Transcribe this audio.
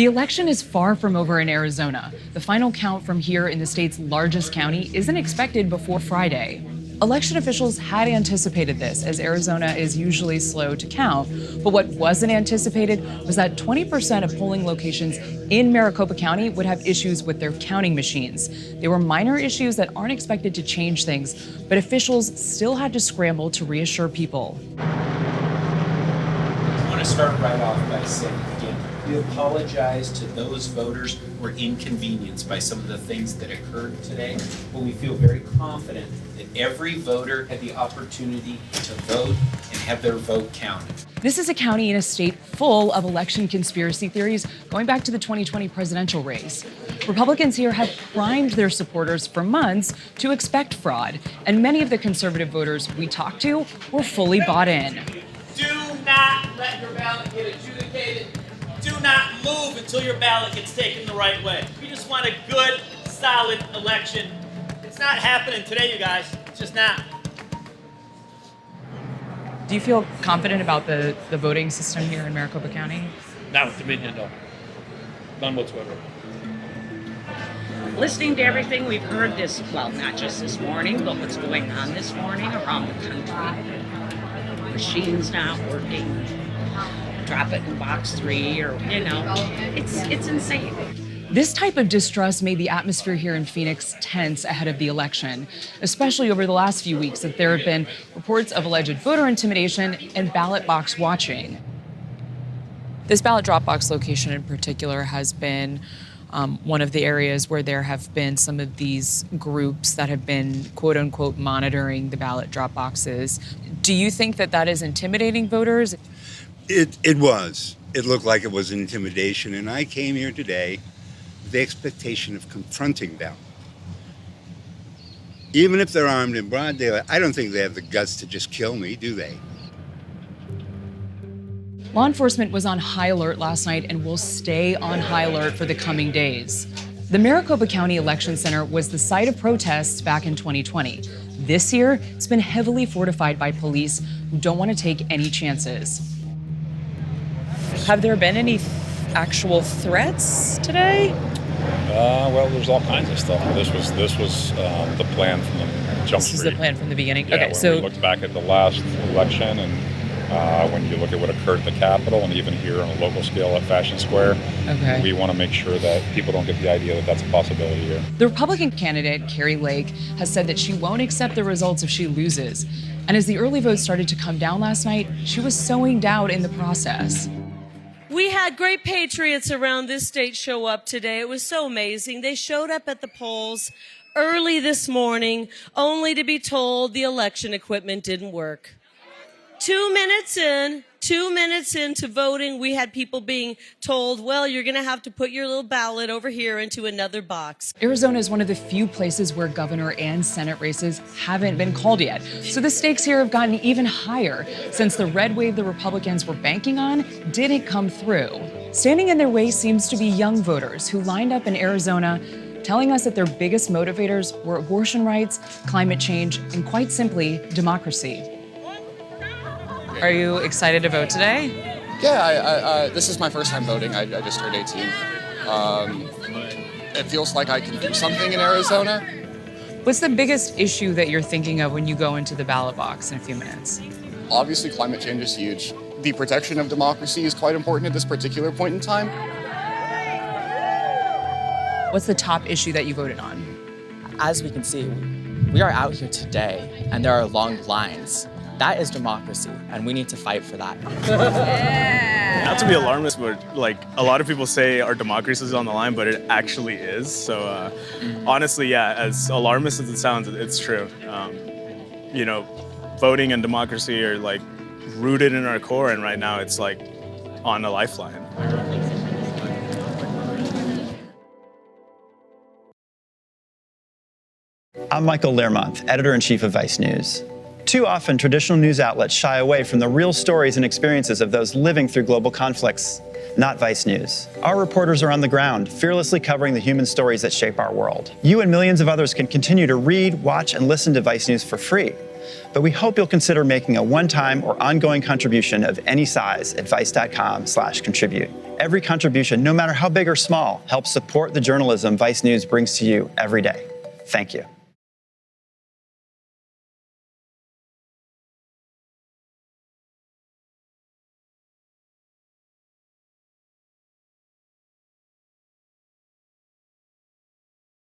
The election is far from over in Arizona. The final count from here in the state's largest county isn't expected before Friday. Election officials had anticipated this, as Arizona is usually slow to count. But what wasn't anticipated was that 20% of polling locations in Maricopa County would have issues with their counting machines. They were minor issues that aren't expected to change things, but officials still had to scramble to reassure people. I want to start right off by saying, again, we apologize to those voters who were inconvenienced by some of the things that occurred today, but we feel very confident that every voter had the opportunity to vote and have their vote counted. This is a county in a state full of election conspiracy theories going back to the 2020 presidential race. Republicans here have primed their supporters for months to expect fraud, and many of the conservative voters we talked to were fully bought in. Do not let your ballot get adjudicated. Do not move until your ballot gets taken the right way. We just want a good, solid election. It's not happening today, you guys. It's just not. Do you feel confident about the voting system here in Maricopa County? Not with Dominion, no. None whatsoever. Listening to everything we've heard this, well, not just this morning, but what's going on this morning around the country. Machines not working. Drop it in box 3, or, it's insane. This type of distrust made the atmosphere here in Phoenix tense ahead of the election, especially over the last few weeks that there have been reports of alleged voter intimidation and ballot box watching. This ballot drop box location in particular has been one of the areas where there have been some of these groups that have been, quote unquote, monitoring the ballot drop boxes. Do you think that that is intimidating voters? It was. It looked like it was intimidation, and I came here today with the expectation of confronting them. Even if they're armed in broad daylight, I don't think they have the guts to just kill me, do they? Law enforcement was on high alert last night and will stay on high alert for the coming days. The Maricopa County Election Center was the site of protests back in 2020. This year, it's been heavily fortified by police who don't want to take any chances. Have there been any actual threats today? Well, there's all kinds of stuff. This was the plan from the jump This is street. the plan from the beginning? Yeah, okay, when so we looked back at the last election, and when you look at what occurred at the Capitol, and even here on a local scale at Fashion Square, we want to make sure that people don't get the idea that that's a possibility here. The Republican candidate, Carrie Lake, has said that she won't accept the results if she loses. And as the early votes started to come down last night, she was sowing doubt in the process. We had great patriots around this state show up today. It was so amazing. They showed up at the polls early this morning, only to be told the election equipment didn't work. 2 minutes into voting, we had people being told, well, you're going to have to put your little ballot over here into another box. Arizona is one of the few places where governor and Senate races haven't been called yet. So the stakes here have gotten even higher since the red wave the Republicans were banking on didn't come through. Standing in their way seems to be young voters who lined up in Arizona, telling us that their biggest motivators were abortion rights, climate change, and quite simply, democracy. Are you excited to vote today? Yeah, this is my first time voting. I just turned 18. It feels like I can do something in Arizona. What's the biggest issue that you're thinking of when you go into the ballot box in a few minutes? Obviously, climate change is huge. The protection of democracy is quite important at this particular point in time. What's the top issue that you voted on? As we can see, we are out here today, and there are long lines. That is democracy, and we need to fight for that. Yeah. Not to be alarmist, but a lot of people say our democracy is on the line, but it actually is. So honestly, yeah, as alarmist as it sounds, it's true. Voting and democracy are rooted in our core, and right now it's on a lifeline. I'm Michael Learmonth, editor-in-chief of Vice News. Too often, traditional news outlets shy away from the real stories and experiences of those living through global conflicts. Not Vice News. Our reporters are on the ground, fearlessly covering the human stories that shape our world. You and millions of others can continue to read, watch, and listen to Vice News for free. But we hope you'll consider making a one-time or ongoing contribution of any size at vice.com/contribute. Every contribution, no matter how big or small, helps support the journalism Vice News brings to you every day. Thank you.